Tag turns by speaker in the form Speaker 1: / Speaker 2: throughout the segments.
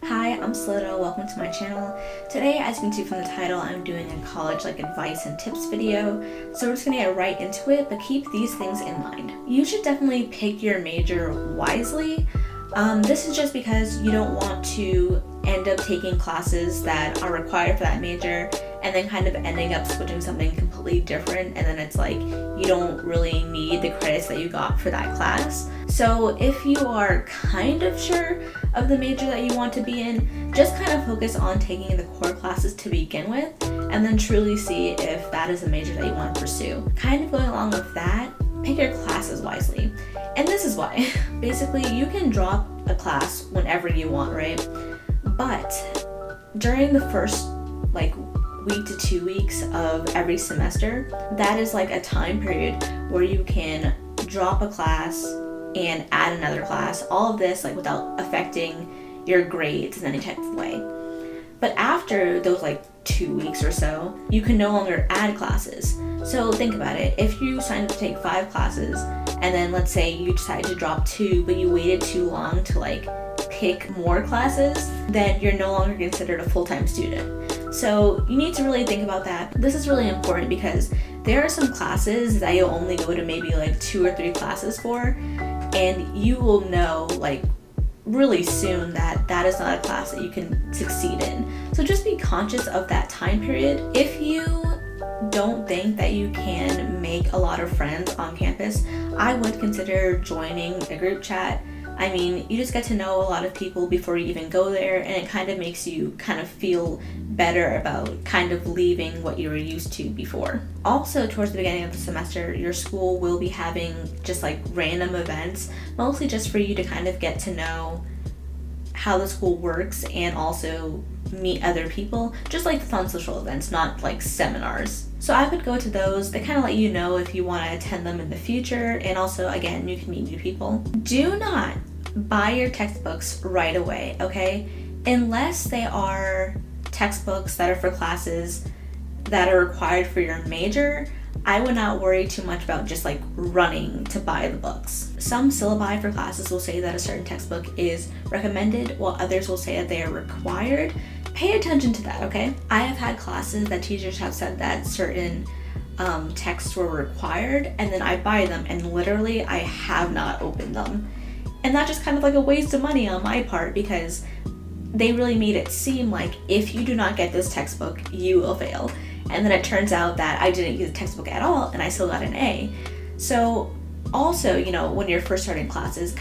Speaker 1: Hi, I'm Silodah. Welcome to my channel. Today, as you can see from the title, I'm doing a college advice and tips video. So we're just gonna get right into it, but keep these things in mind. You should definitely pick your major wisely. This is just because you don't want to end up taking classes that are required for that major and then kind of ending up switching something completely different, and then it's like you don't really need the credits that you got for that class. So if you are kind of sure of the major that you want to be in, just kind of focus on taking the core classes to begin with and then truly see if that is a major that you want to pursue. Kind of going along with that, pick your classes wisely. And this is why. Basically, you can drop a class whenever you want, right? But during the first week to 2 weeks of every semester, that is a time period where you can drop a class and add another class, all of this without affecting your grades in any type of way. But after those 2 weeks or so, you can no longer add classes. So think about it. If you signed up to take 5 classes and then let's say you decided to drop 2, but you waited too long to pick more classes, then you're no longer considered a full-time student. So you need to really think about that. This is really important because there are some classes that you'll only go to maybe 2 or 3 classes for, and you will know really soon that that is not a class that you can succeed in. So just be conscious of that time period. If you don't think that you can make a lot of friends on campus, I would consider joining a group chat. I mean, you just get to know a lot of people before you even go there, and it kind of makes you feel better about leaving what you were used to before. Also, towards the beginning of the semester, your school will be having just random events, mostly just for you to get to know how the school works and also meet other people, just fun social events, not seminars. So I would go to those. They let you know if you want to attend them in the future, and also again, you can meet new people. Do not buy your textbooks right away, okay? Unless they are textbooks that are for classes that are required for your major, I would not worry too much about just running to buy the books. Some syllabi for classes will say that a certain textbook is recommended, while others will say that they are required. Pay attention to that, okay? I have had classes that teachers have said that certain texts were required, and then I buy them and literally I have not opened them. And that's just a waste of money on my part, because they really made it seem like if you do not get this textbook, you will fail. And then it turns out that I didn't use the textbook at all and I still got an A. So also, when you're first starting classes,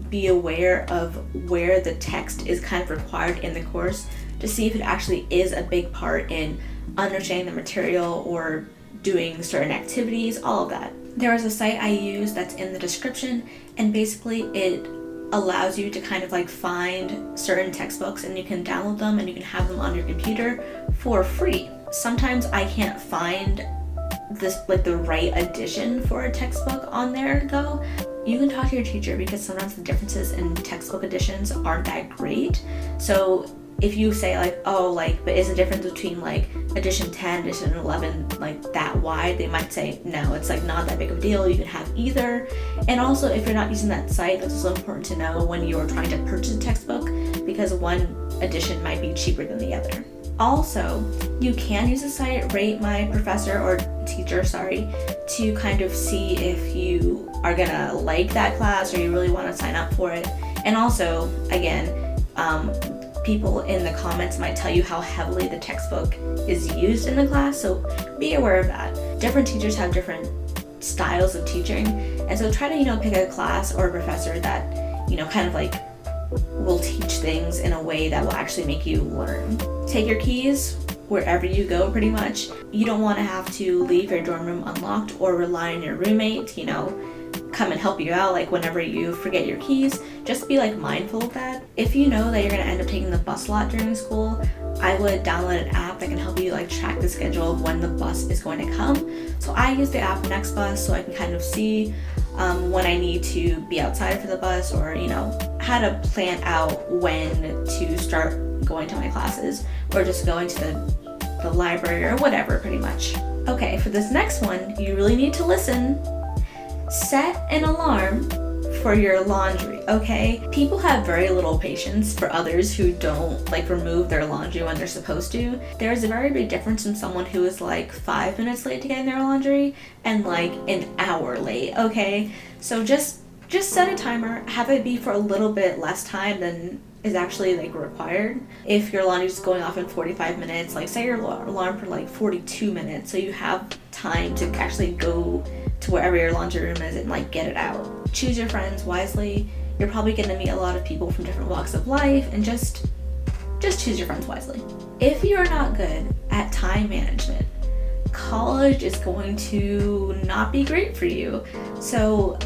Speaker 1: be aware of where the text is required in the course to see if it actually is a big part in understanding the material or doing certain activities, all of that. There is a site I use that's in the description, and basically it allows you to find certain textbooks, and you can download them and you can have them on your computer for free. Sometimes I can't find this the right edition for a textbook on there though. You can talk to your teacher, because sometimes the differences in textbook editions aren't that great. So if you say but is the difference between edition 10, edition 11 that wide, they might say no, it's not that big of a deal, you can have either. And also, if you're not using that site, that's also important to know when you're trying to purchase a textbook, because one edition might be cheaper than the other. Also, you can use the site Rate My Professor or Teacher, to see if you are gonna like that class or you really want to sign up for it. And also, again, people in the comments might tell you how heavily the textbook is used in the class, so be aware of that. Different teachers have different styles of teaching, and so try to pick a class or a professor that will teach things in a way that will actually make you learn. Take your keys wherever you go, pretty much. You don't want to have to leave your dorm room unlocked or rely on your roommate, come and help you out whenever you forget your keys. Just be mindful of that. If you know that you're going to end up taking the bus a lot during school, I would download an app that can help you track the schedule of when the bus is going to come. So I use the app NextBus, so I can see when I need to be outside for the bus, or how to plan out when to start going to my classes, or just going to the library or whatever, pretty much. Okay, for this next one, you really need to listen. Set an alarm for your laundry, okay? People have very little patience for others who don't like remove their laundry when they're supposed to. There's a very big difference in someone who is like 5 minutes late to getting their laundry and like an hour late, okay? So just set a timer, have it be for a little bit less time than is actually like required. If your laundry is going off in 45 minutes, like set your alarm for like 42 minutes so you have time to actually go to wherever your laundry room is and like get it out. Choose your friends wisely. You're probably going to meet a lot of people from different walks of life, and just choose your friends wisely. If you're not good at time management, college is going to not be great for you. So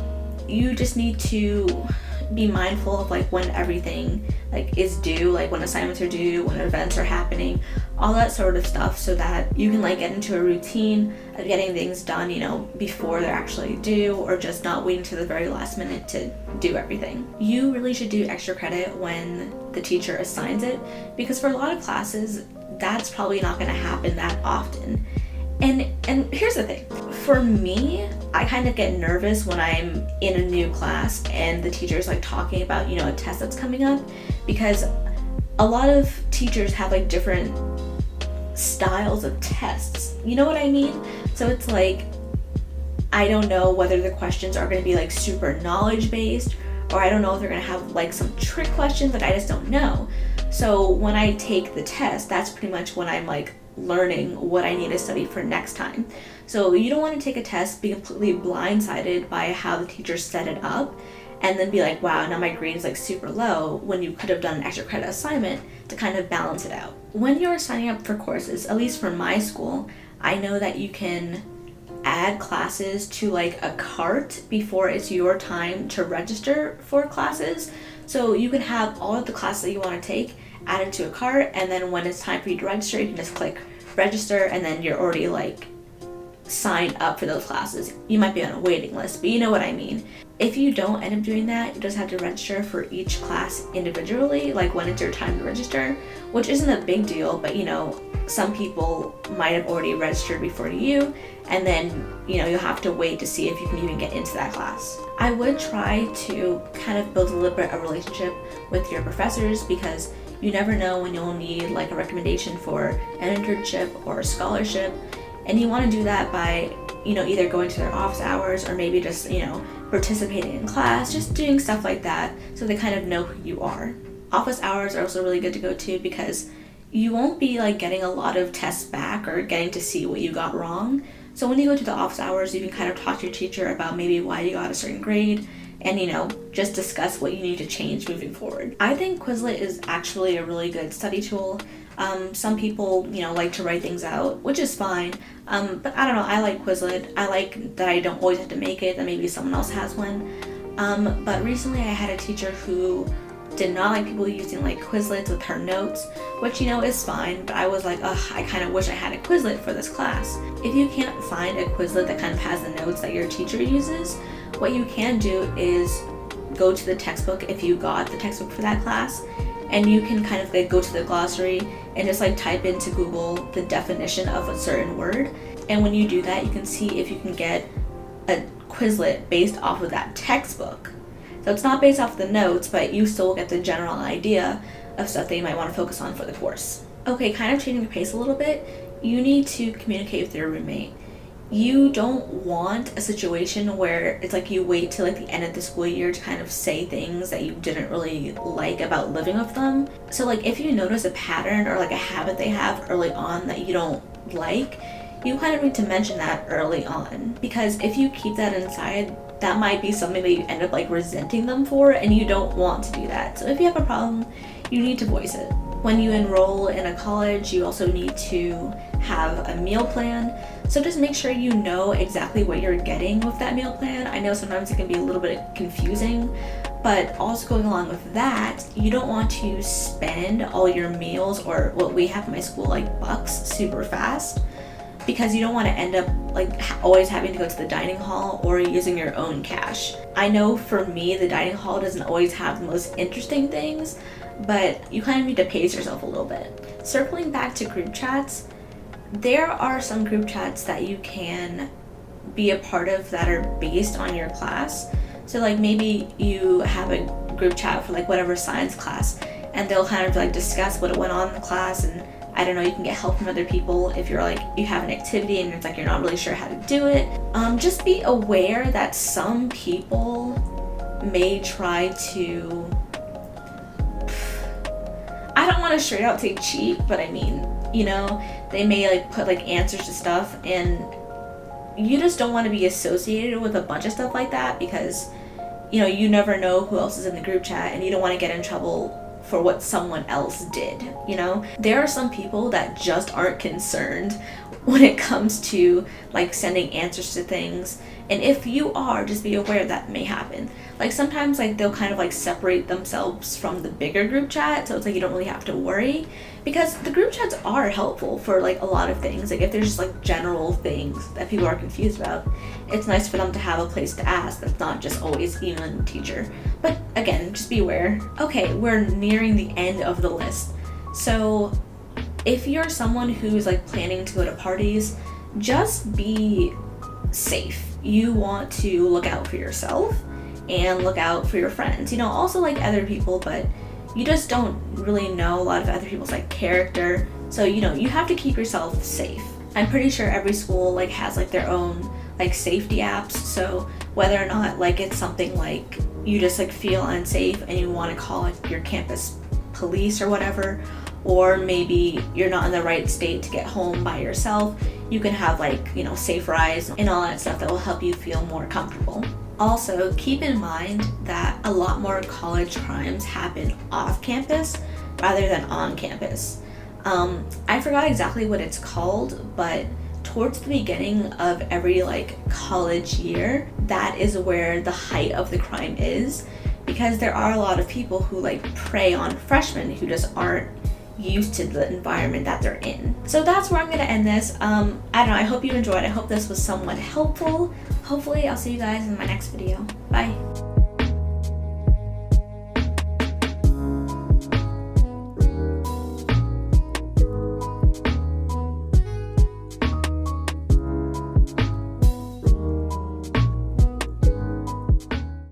Speaker 1: you just need to be mindful of like when everything like is due, like when assignments are due, when events are happening, all that sort of stuff, so that you can like get into a routine of getting things done, you know, before they're actually due, or just not waiting to the very last minute to do everything. You really should do extra credit when the teacher assigns it, because for a lot of classes that's probably not going to happen that often. And here's the thing, for me, I kind of get nervous when I'm in a new class and the teacher's like talking about, you know, a test that's coming up, because a lot of teachers have like different styles of tests, you know what I mean? So it's like, I don't know whether the questions are going to be like super knowledge based, or I don't know if they're going to have like some trick questions, like I just don't know. So when I take the test, that's pretty much when I'm like learning what I need to study for next time. So you don't want to take a test, be completely blindsided by how the teacher set it up, and then be like, wow, now my grade is like super low, when you could have done an extra credit assignment to kind of balance it out. When you're signing up for courses, at least for my school, I know that you can add classes to like a cart before it's your time to register for classes. So you can have all of the classes that you want to take added to a cart, and then when it's time for you to register, you can just click register, and then you're already like signed up for those classes. You might be on a waiting list, but you know what I mean. If you don't end up doing that, you just have to register for each class individually, like when it's your time to register, which isn't a big deal, but you know, some people might have already registered before you, and then you know, you'll have to wait to see if you can even get into that class. I would try to kind of build a little bit of a relationship with your professors, because you never know when you'll need like a recommendation for an internship or a scholarship, and you want to do that by, you know, either going to their office hours, or maybe just, you know, participating in class, just doing stuff like that, so they kind of know who you are. Office hours are also really good to go to, because you won't be like getting a lot of tests back or getting to see what you got wrong. So when you go to the office hours, you can kind of talk to your teacher about maybe why you got a certain grade, and you know, just discuss what you need to change moving forward. I think Quizlet is actually a really good study tool. Some people, you know, like to write things out, which is fine, but I don't know, I like Quizlet. I like that I don't always have to make it, that maybe someone else has one. But recently I had a teacher who did not like people using like Quizlets with her notes, which, you know, is fine, but I was like, ugh, I kind of wish I had a Quizlet for this class. If you can't find a Quizlet that kind of has the notes that your teacher uses, what you can do is go to the textbook if you got the textbook for that class, and you can kind of like go to the glossary and just like type into Google the definition of a certain word, and when you do that, you can see if you can get a Quizlet based off of that textbook. So it's not based off the notes, but you still get the general idea of stuff that you might want to focus on for the course. Okay, kind of changing the pace a little bit, you need to communicate with your roommate. You don't want a situation where it's like you wait till like the end of the school year to kind of say things that you didn't really like about living with them. So like if you notice a pattern or like a habit they have early on that you don't like, you kind of need to mention that early on, because if you keep that inside, that might be something that you end up like resenting them for, and you don't want to do that. So if you have a problem, you need to voice it. When you enroll in a college, you also need to have a meal plan. So just make sure you know exactly what you're getting with that meal plan. I know sometimes it can be a little bit confusing, but also going along with that, you don't want to spend all your meals, or what we have in my school, like bucks, super fast, because you don't want to end up like always having to go to the dining hall or using your own cash. I know for me, the dining hall doesn't always have the most interesting things, but you kind of need to pace yourself a little bit. Circling back to group chats, there are some group chats that you can be a part of that are based on your class. So like maybe you have a group chat for like whatever science class, and they'll kind of like discuss what went on in the class, and I don't know, you can get help from other people if you're like, you have an activity and it's like you're not really sure how to do it. Just be aware that some people may try to, I don't want to straight out say cheat, but I mean, you know, they may like put like answers to stuff, and you just don't want to be associated with a bunch of stuff like that, because, you know, you never know who else is in the group chat, and you don't want to get in trouble for what someone else did, you know? There are some people that just aren't concerned when it comes to like sending answers to things, and if you are, just be aware that may happen. Like sometimes like they'll kind of like separate themselves from the bigger group chat, so it's like you don't really have to worry, because the group chats are helpful for like a lot of things. Like if there's just like general things that people are confused about, it's nice for them to have a place to ask that's not just always emailing the teacher. But again, just be aware. Okay, we're nearing the end of the list. So if you're someone who's like planning to go to parties, just be safe. You want to look out for yourself and look out for your friends. You know, also like other people, but you just don't really know a lot of other people's like character. So, you know, you have to keep yourself safe. I'm pretty sure every school like has like their own like safety apps. So whether or not like it's something like you just like feel unsafe and you want to call like your campus police or whatever, or maybe you're not in the right state to get home by yourself, you can have like, you know, safe rides and all that stuff that will help you feel more comfortable. Also, keep in mind that a lot more college crimes happen off campus rather than on campus. I forgot exactly what it's called, but towards the beginning of every like college year, that is where the height of the crime is, because there are a lot of people who like prey on freshmen who just aren't used to the environment that they're in. So that's where I'm gonna end this. I don't know, I hope you enjoyed. I hope this was somewhat helpful. Hopefully I'll see you guys in my next video. Bye.